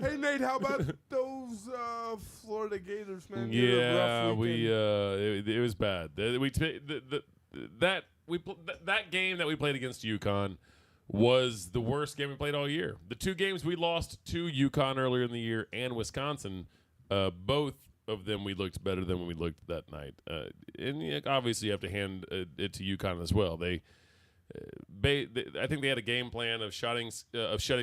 Hey Nate, how about those Florida Gators, man? Yeah, it was bad. That game that we played against UConn was the worst game we played all year. The two games we lost to UConn earlier in the year and Wisconsin, both of them we looked better than when we looked that night. And obviously you have to hand it to UConn as well. I think they had a game plan of shutting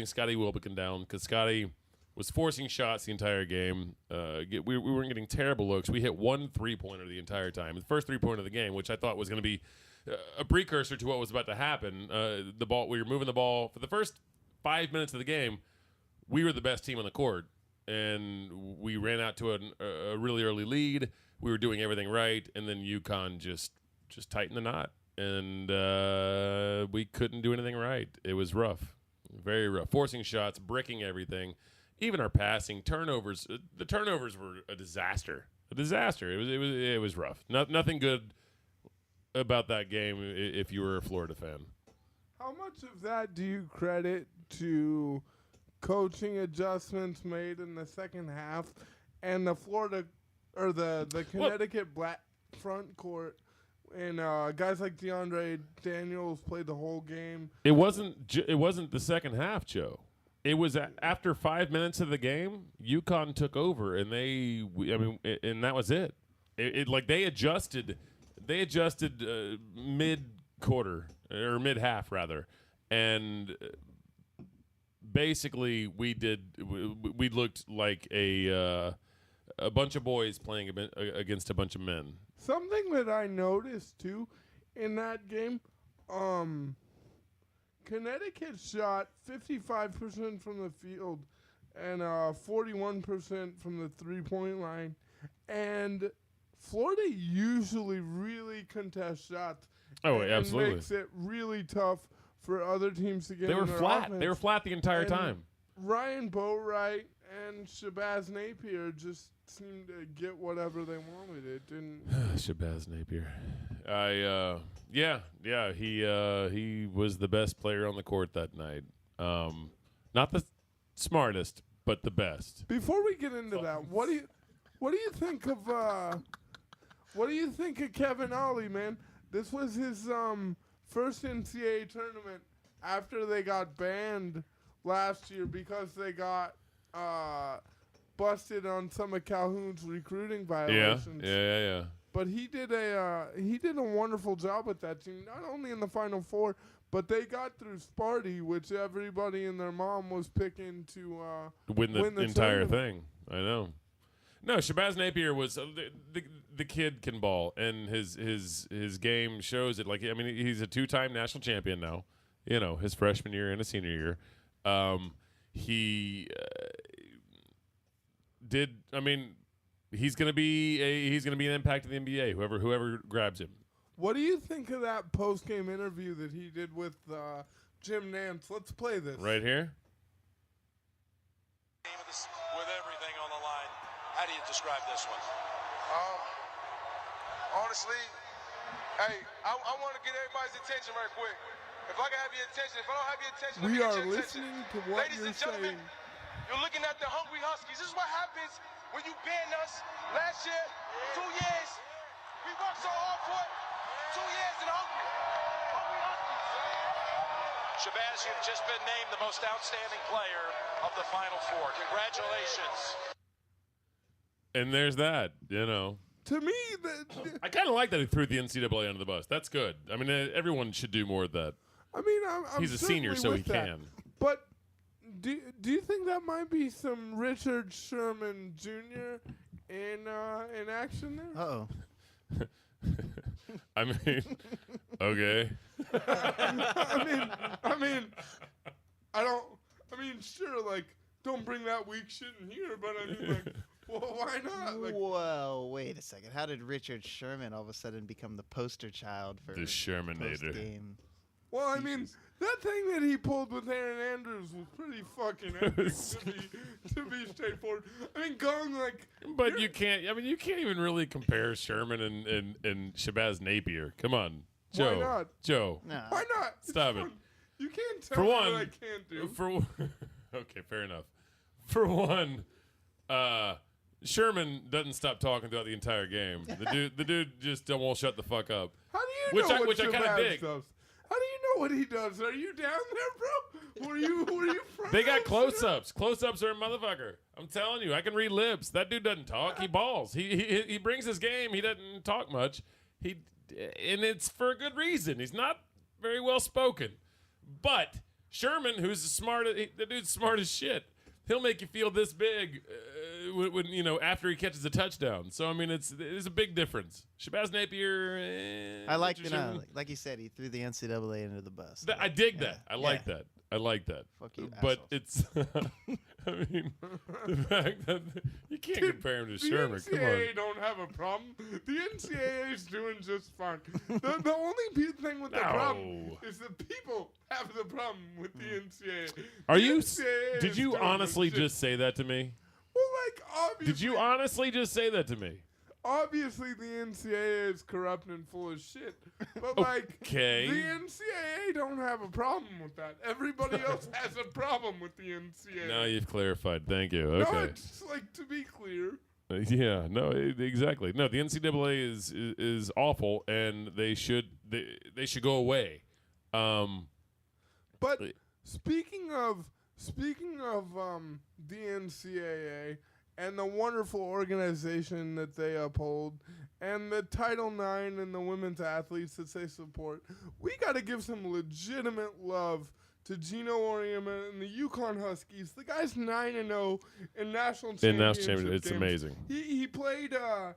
Scotty Wilbekin down because Scotty was forcing shots the entire game. We weren't getting terrible looks. We hit one three-pointer the entire time. The first three-pointer of the game, which I thought was going to be a precursor to what was about to happen. We were moving the ball. For the first 5 minutes of the game, we were the best team on the court. And we ran out to a really early lead. We were doing everything right. And then UConn just tightened the knot. And we couldn't do anything right. It was rough. Very rough. Forcing shots, bricking everything. Even our passing, turnovers. The turnovers were a disaster. A disaster. It was rough. Nothing good about that game if you were a Florida fan. How much of that do you credit to coaching adjustments made in the second half and the Florida or the Connecticut black front court and guys like DeAndre Daniels played the whole game? It wasn't the second half, Joe. It was after 5 minutes of the game, UConn took over, and and that was it. They adjusted mid quarter or mid half rather, and basically we looked like a bunch of boys playing against a bunch of men. Something that I noticed too in that game. Connecticut shot 55% from the field and 41% from the three-point line. And Florida usually really contests shots. Oh, absolutely. And makes it really tough for other teams to get They were in their flat. offense. They were flat the entire time. Ryan Boatwright and Shabazz Napier just seemed to get whatever they wanted. It didn't. Shabazz Napier. He was the best player on the court that night. Not the smartest, but the best. Before we get into that, what do you think of Kevin Ollie, man? This was his first NCAA tournament after they got banned last year because they got busted on some of Calhoun's recruiting violations. Yeah. But he did a wonderful job with that team, not only in the Final Four, but they got through Sparty, which everybody and their mom was picking to win the entire thing. I know. No, Shabazz Napier was the kid can ball, and his game shows it. He's a two-time national champion now. His freshman year and his senior year. He did. He's gonna be an impact in the NBA. Whoever grabs him. What do you think of that post-game interview that he did with Jim Nance? Let's play this right here. With everything on the line, how do you describe this one? Honestly, hey, I want to get everybody's attention right quick. If I can have your attention, if I don't have your attention, let me we get are your listening attention. to what Ladies you're and gentlemen, saying. you're looking at the Hungry Huskies. This is what happens when you ban us. Last year, 2 years, we worked so hard for it. 2 years in Hungry. Hungry Huskies. Shabazz, you've just been named the most outstanding player of the Final Four. Congratulations. And there's that, To me, I kind of like that he threw the NCAA under the bus. That's good. Everyone should do more of that. I'm He's a senior, so he can. But do you think that might be some Richard Sherman Jr. in action there? Uh-oh. Okay. Sure, don't bring that weak shit in here, but well, why not? Whoa, wait a second. How did Richard Sherman all of a sudden become the poster child for the Shermanator post-game? Well, that thing that he pulled with Aaron Andrews was pretty fucking epic, to be straightforward. Going But you can't. You can't even really compare Sherman and Shabazz Napier. Come on, Joe. Why not? Joe. No. Why not? Stop it. You can't tell For me one, what I can't do. Okay, fair enough. For one, Sherman doesn't stop talking throughout the entire game. The dude just won't shut the fuck up. How do you know Which I kind of Shabazz dig. does? How do you know what he does? Are you down there, bro? Were you from? They got close-ups. Close-ups are a motherfucker. I'm telling you, I can read lips. That dude doesn't talk. He balls. He brings his game. He doesn't talk much. And it's for a good reason. He's not very well spoken. But Sherman, who's the dude's smart as shit. He'll make you feel this big when after he catches a touchdown. So I mean, it's a big difference. Shabazz Napier. I like like you said, he threw the NCAA under the bus. I dig that. I like that. I like that. Fuck you, but assholes. it's, I mean, the fact that you can't compare him to Sherman. The Come on. NCAA don't have a problem. The NCAA is doing just fine. The only thing with the problem is that people have the problem with the NCAA. Are The you? NCAA Did is you doing honestly shit. just say that to me? Well, like, obviously. Did you honestly just say that to me? Obviously, the NCAA is corrupt and full of shit. But, like, Okay. the NCAA don't have a problem with that. Everybody else has a problem with the NCAA. Now you've clarified. Thank you. No, Okay. it's like, to be clear. Yeah. No. Exactly. No. The NCAA is awful, and they should go away. But speaking of the NCAA and the wonderful organization that they uphold and the Title IX and the women's athletes that they support, we got to give some legitimate love to Gino Auriemma and the UConn Huskies. The guy's 9-0 in national championship It's games. amazing. He played a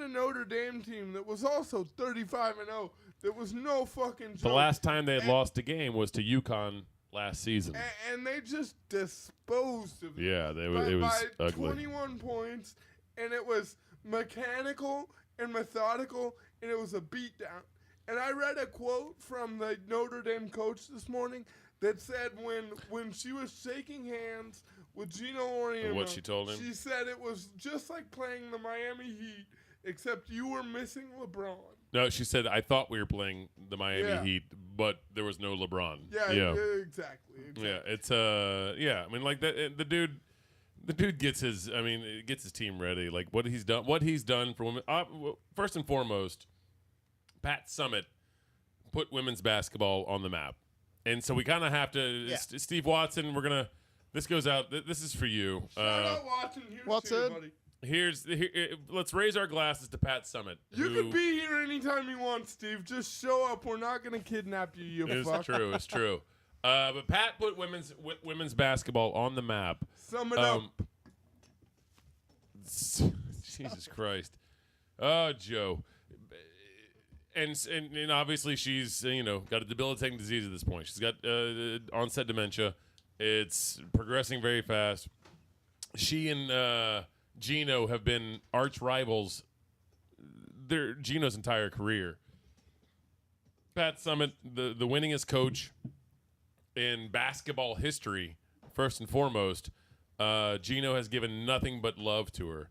Notre Dame team that was also 35-0. There was no fucking joke. The last time they had lost a game was to UConn last season. And they just disposed of it. Yeah, it was by ugly. 21 points, and it was mechanical and methodical, and it was a beatdown. And I read a quote from the Notre Dame coach this morning that said when she was shaking hands with Gino Auriemma, What she told him? She said it was just like playing the Miami Heat, except you were missing LeBron. No, she said, I thought we were playing the Miami Heat, but there was no LeBron. Yeah, exactly. Yeah, it's I mean, like that. The dude gets his team ready. Like what he's done for women. First and foremost, Pat Summitt put women's basketball on the map, and so we kind of have to. Steve Watson, this goes out. This is for you. Shout out Watson. Here's Watson. to you, buddy. Let's raise our glasses to Pat Summitt. You can be here anytime you want, Steve. Just show up. We're not gonna kidnap you. You fuck. It's true. But Pat put women's basketball on the map. Sum it up. Jesus Christ. Oh, Joe. And obviously she's got a debilitating disease at this point. She's got onset dementia. It's progressing very fast. She and Gino have been arch rivals Gino's entire career. Pat Summitt, the winningest coach in basketball history, first and foremost. Gino has given nothing but love to her,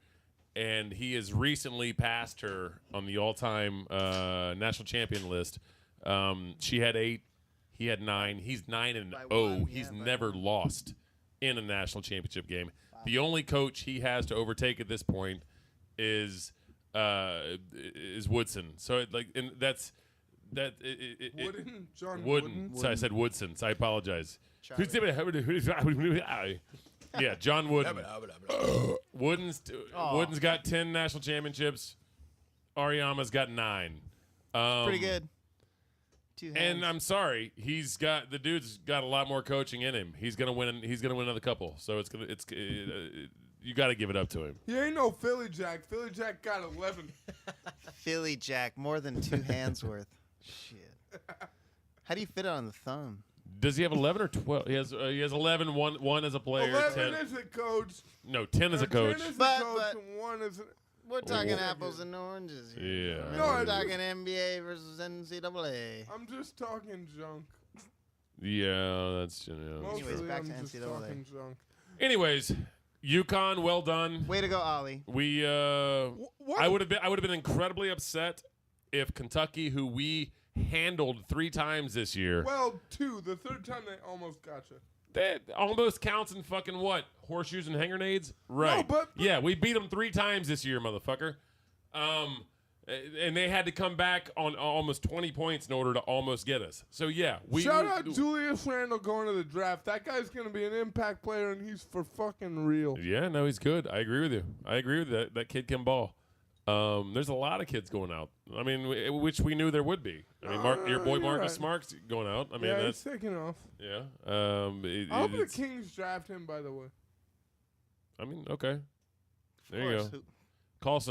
and he has recently passed her on the all-time national champion list. She had 8, he had 9. He's 9-0. He's never lost in a national championship game. Wow. The only coach he has to overtake at this point is Woodson. So that's. Wooden? John Wooden. So I said Woodson. So I apologize. Yeah, John Wooden. Wooden's got 10 national championships. Auriemma's got 9. Pretty good. 2 hands. And I'm sorry, the dude's got a lot more coaching in him. He's gonna win. He's gonna win another couple. So you got to give it up to him. He ain't no Philly Jack. Philly Jack got 11. Philly Jack, more than 2 hands worth. Shit. How do you fit it on the thumb? Does he have 11 or 12? He has 11. One as a player. 11 10 as a coach. No, 10 as a coach. 10 as But- a coach but- and 1 as a... We're talking apples and oranges here. Yeah. I mean, No, we're I talking NBA versus NCAA. I'm just talking junk. Yeah, that's. Mostly, Anyways, back I'm to just NCAA. talking junk. Anyways, UConn, well done. Way to go, Ollie. We What? I would have been incredibly upset if Kentucky, who we handled 3 times this year. Well, 2. The third time they almost got you. That almost counts in fucking what? Horseshoes and hand grenades? Right. No, but yeah, we beat them 3 times this year, motherfucker. And they had to come back on almost 20 points in order to almost get us. So, yeah. Shout out Julius Randle going to the draft. That guy's going to be an impact player, and he's for fucking real. Yeah, no, he's good. I agree with you. I agree with that. That kid can ball. There's a lot of kids going out. I mean, which we knew there would be. I mean, your boy Marcus Smart's going out. I mean, he's taking off. Yeah. I hope the Kings draft him, by the way. I mean, okay. There you go. Call some.